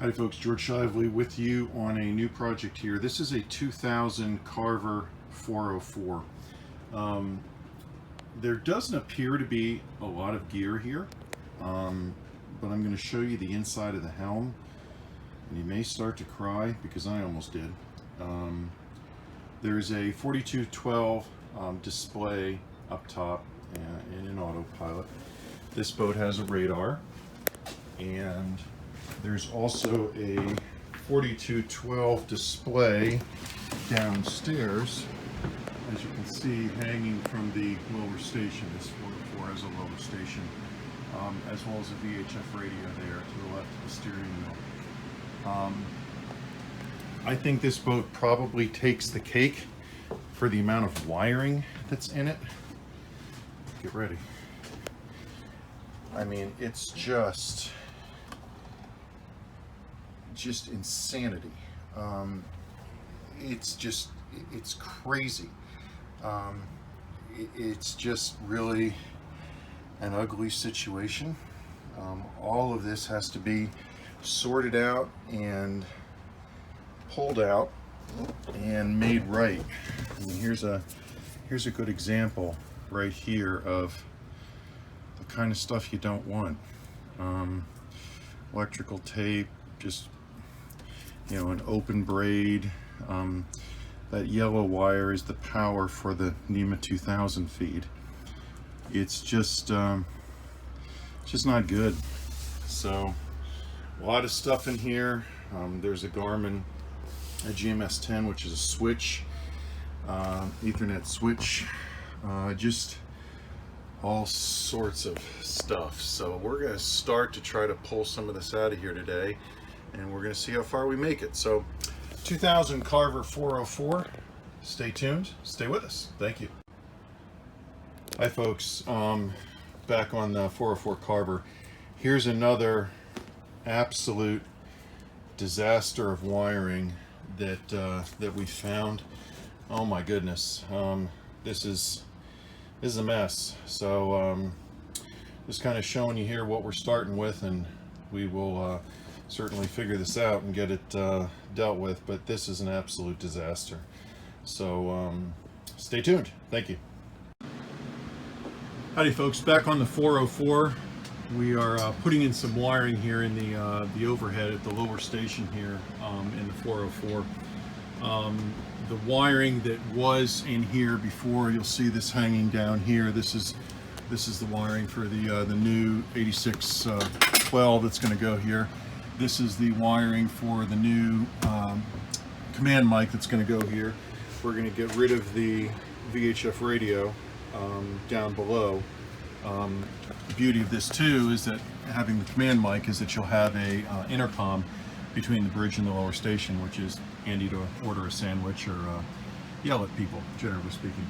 Hi folks, George Shively with you on a new project here. This is a 2000 Carver 404. There doesn't appear to be a lot of gear here, but I'm going to show you the inside of the helm, and you may start to cry because I almost did. There's a 4212 display up top in an autopilot. This boat has a radar, and there's also a 4212 display downstairs, as you can see, hanging from the lower station. This 404 has a lower station, as well as a VHF radio there to the left of the steering wheel. I think this boat probably takes the cake for the amount of wiring that's in it. Get ready. I mean, it's just insanity. It's crazy. It's just really an ugly situation. All of this has to be sorted out and pulled out and made right. I mean, here's a good example right here of the kind of stuff you don't want. Electrical tape, just an open braid. That yellow wire is the power for the NEMA 2000 feed. It's just not good. So a lot of stuff in here. There's a Garmin, a GMS-10, which is a switch, Ethernet switch, just all sorts of stuff. So we're going to start to try to pull some of this out of here today, and we're going to see how far we make it. So 2000 Carver 404. Stay tuned, stay with us. Thank you. Hi folks, back on the 404 Carver. Here's another absolute disaster of wiring that we found. Oh my goodness, this is a mess. So just kind of showing you here what we're starting with, and we will certainly figure this out and get it dealt with, but this is an absolute disaster. So stay tuned. Thank you. Howdy folks, back on the 404. We are putting in some wiring here in the overhead at the lower station here in the 404. The wiring that was in here before, you'll see this hanging down here. This is the wiring for the new 8612 that's going to go here. This is the wiring for the new command mic that's going to go here. We're going to get rid of the VHF radio down below. The beauty of this too is that having the command mic is that you'll have a intercom between the bridge and the lower station, which is handy to order a sandwich or yell at people, generally speaking.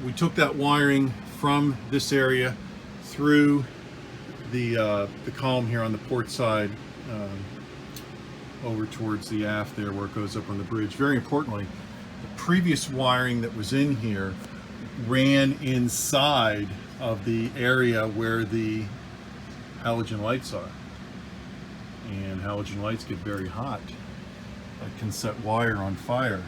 We took that wiring from this area through the column here on the port side, over towards the aft there where it goes up on the bridge. Very importantly, the previous wiring that was in here ran inside of the area where the halogen lights are, and halogen lights get very hot. That can set wire on fire.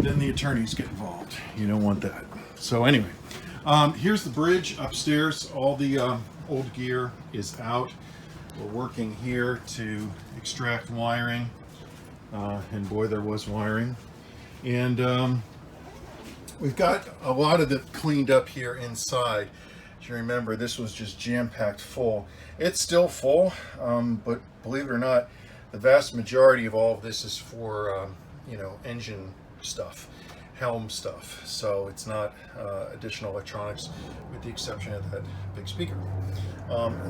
Then the attorneys get involved. You don't want that. So anyway, here's the bridge upstairs. All the old gear is out. We're working here to extract wiring, and boy, there was wiring. And we've got a lot of it cleaned up here inside. As you remember, this was just jam-packed full. It's still full, but believe it or not, the vast majority of all of this is for engine stuff, helm stuff. So it's not additional electronics, with the exception of that big speaker.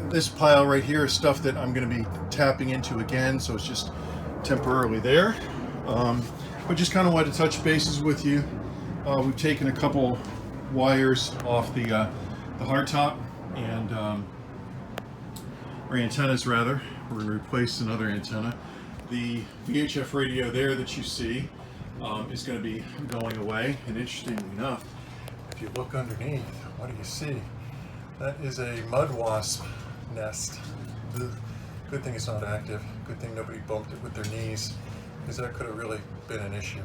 This pile right here is stuff that I'm going to be tapping into again, so it's just temporarily there. But just kind of wanted to touch bases with you. We've taken a couple wires off the hardtop and or antennas rather. We're going to replace another antenna. The VHF radio there that you see is going to be going away. And interestingly enough, if you look underneath, what do you see? That is a mud wasp nest. Good thing it's not active. Good thing nobody bumped it with their knees, because that could have really been an issue.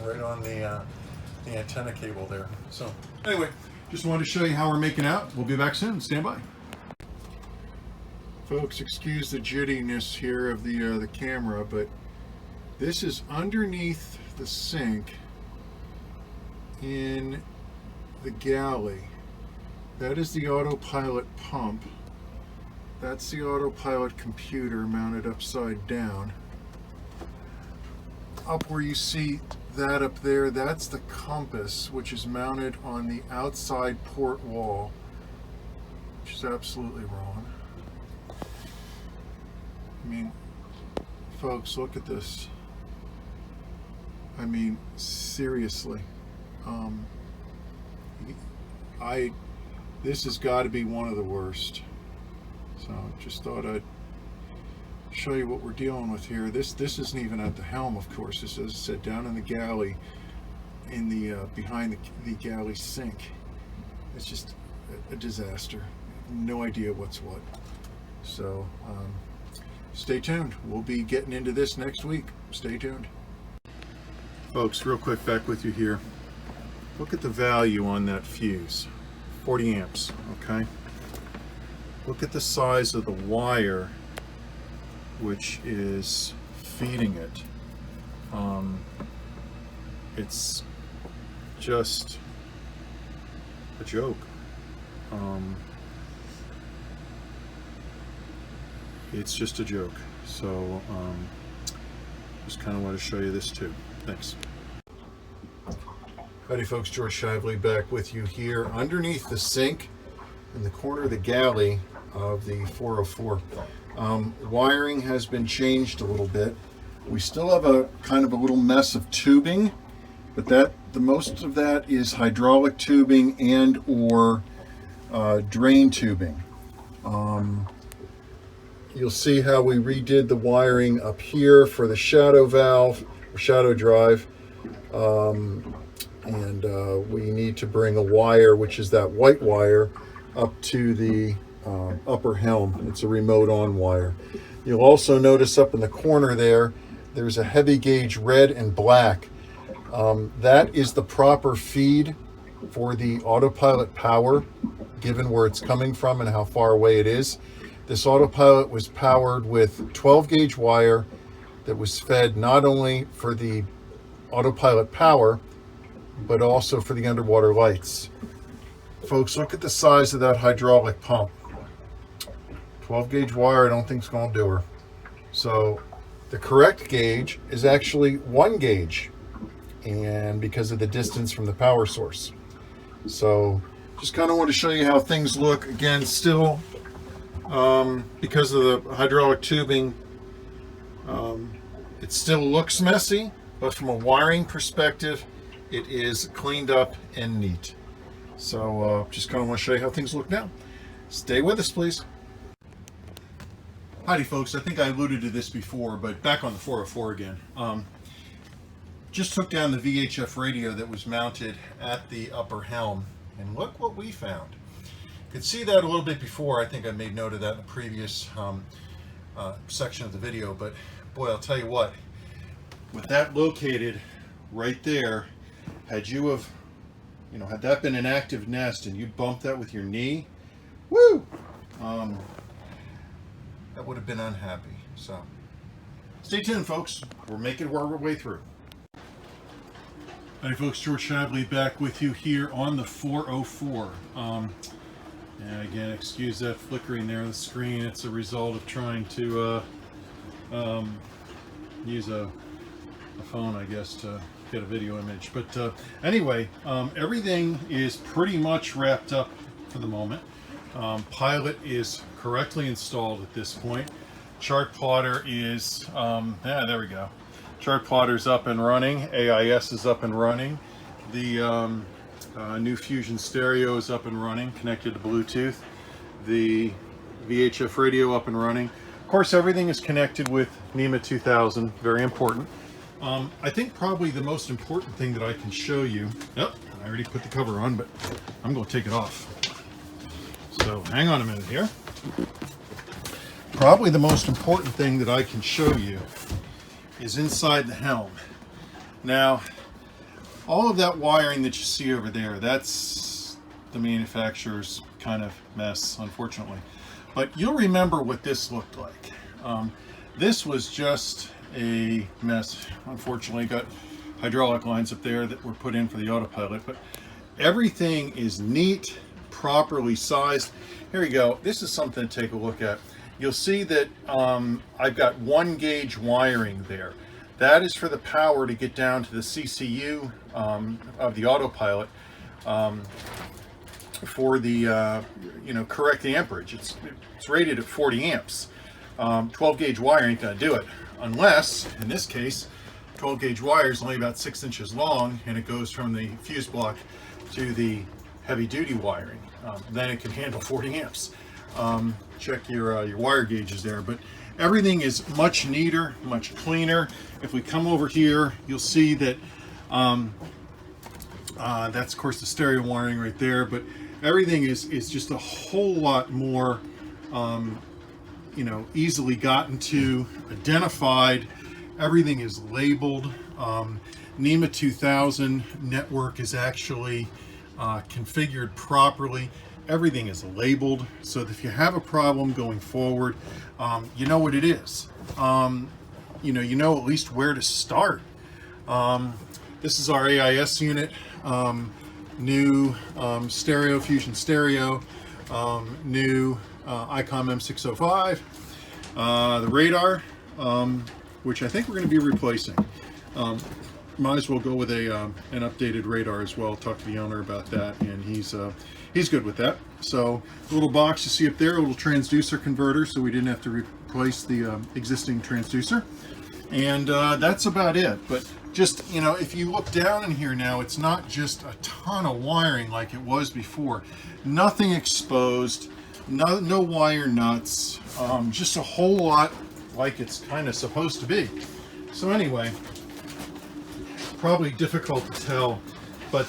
Right on the antenna cable there. So anyway, just wanted to show you how we're making out. We'll be back soon. Stand by. Folks, excuse the jittiness here of the camera, but this is underneath the sink in the galley. That is the autopilot pump. That's the autopilot computer mounted upside down. Up where you see that up there, that's the compass, which is mounted on the outside port wall, which is absolutely wrong. I mean, folks, look at this. I mean, seriously. This has got to be one of the worst. So just thought I'd show you what we're dealing with here. This isn't even at the helm, of course. This is, as I said, down in the galley, in the behind the galley sink. It's just a disaster. No idea what's what. So stay tuned. We'll be getting into this next week. Stay tuned. Folks, real quick, back with you here. Look at the value on that fuse. 40 amps, okay? Look at the size of the wire which is feeding it. It's just a joke. It's just a joke. So just kind of want to show you this too. Thanks. Howdy folks, George Shively back with you here underneath the sink in the corner of the galley of the 404. Wiring has been changed a little bit. We still have a kind of a little mess of tubing, but the most of that is hydraulic tubing and or drain tubing. You'll see how we redid the wiring up here for the shadow valve or shadow drive. And we need to bring a wire, which is that white wire, up to the upper helm. It's a remote on wire. You'll also notice up in the corner there's a heavy gauge red and black. That is the proper feed for the autopilot power, given where it's coming from and how far away it is. This autopilot was powered with 12 gauge wire that was fed not only for the autopilot power, but also for the underwater lights. Folks, look at the size of that hydraulic pump. 12 gauge wire, I don't think it's going to do her. So the correct gauge is actually 1 gauge, and because of the distance from the power source. So just kind of want to show you how things look. Again, still because of the hydraulic tubing, it still looks messy, but from a wiring perspective, it is cleaned up and neat. So just kind of want to show you how things look now. Stay with us, please. Howdy folks, I think I alluded to this before, but back on the 404 again. Just took down the VHF radio that was mounted at the upper helm, and look what we found. You could see that a little bit before. I think I made note of that in the previous section of the video, but boy, I'll tell you what, with that located right there, had that been an active nest and you bumped that with your knee, woo, that would have been unhappy. So stay tuned, folks. We're making our way through. Hi folks, George Shively back with you here on the 404. And again, excuse that flickering there on the screen. It's a result of trying to use a phone, I guess, to get a video image. But anyway, everything is pretty much wrapped up for the moment. Pilot is correctly installed at this point. Chart plotter is, there we go. Chart plotter's up and running. AIS is up and running. The new Fusion stereo is up and running, connected to Bluetooth. The VHF radio up and running. Of course, everything is connected with NEMA 2000, very important. I think probably the most important thing that I can show you, I already put the cover on, but I'm going to take it off. So hang on a minute here. probably the most important thing that I can show you is inside the helm. Now, all of that wiring that you see over there, that's the manufacturer's kind of mess, unfortunately. But you'll remember what this looked like. This was just a mess. Unfortunately, got hydraulic lines up there that were put in for the autopilot, but everything is neat, properly sized. Here you go. This is something to take a look at. You'll see that I've got 1 gauge wiring there. That is for the power to get down to the CCU of the autopilot for the correct amperage. It's rated at 40 amps. 12 gauge wire ain't gonna do it, unless in this case 12 gauge wire is only about 6 inches long and it goes from the fuse block to the heavy duty wiring. Then it can handle 40 amps. Check your wire gauges there, but everything is much neater, much cleaner. If we come over here, you'll see that that's of course the stereo wiring right there, but everything is just a whole lot more easily gotten to, identified. Everything is labeled. NEMA 2000 network is actually configured properly. Everything is labeled so that if you have a problem going forward, you know what it is. You know at least where to start. This is our AIS unit, new stereo, Fusion stereo, new ICOM M605, the radar, which I think we're going to be replacing. Might as well go with an updated radar as well. Talk to the owner about that, and he's good with that. So the little box you see up there, a little transducer converter, so we didn't have to replace the existing transducer. And that's about it. But just, if you look down in here now, it's not just a ton of wiring like it was before. Nothing exposed, no wire nuts, just a whole lot like it's kind of supposed to be. So anyway, probably difficult to tell, but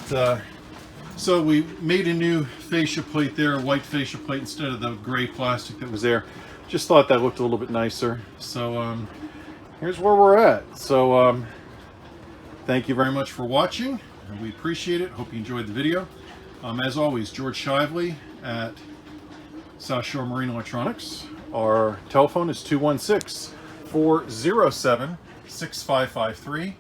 so we made a new fascia plate there, a white fascia plate instead of the gray plastic that was there. Just thought that looked a little bit nicer. So here's where we're at. So thank you very much for watching. We appreciate it. Hope you enjoyed the video. As always, George Shively at South Shore Marine Electronics. Our telephone is 216-407-6553,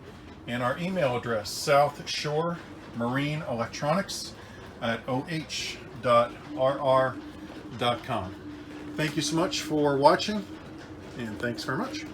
and our email address, southshoremarineelectronics@oh.rr.com. Thank you so much for watching, and thanks very much.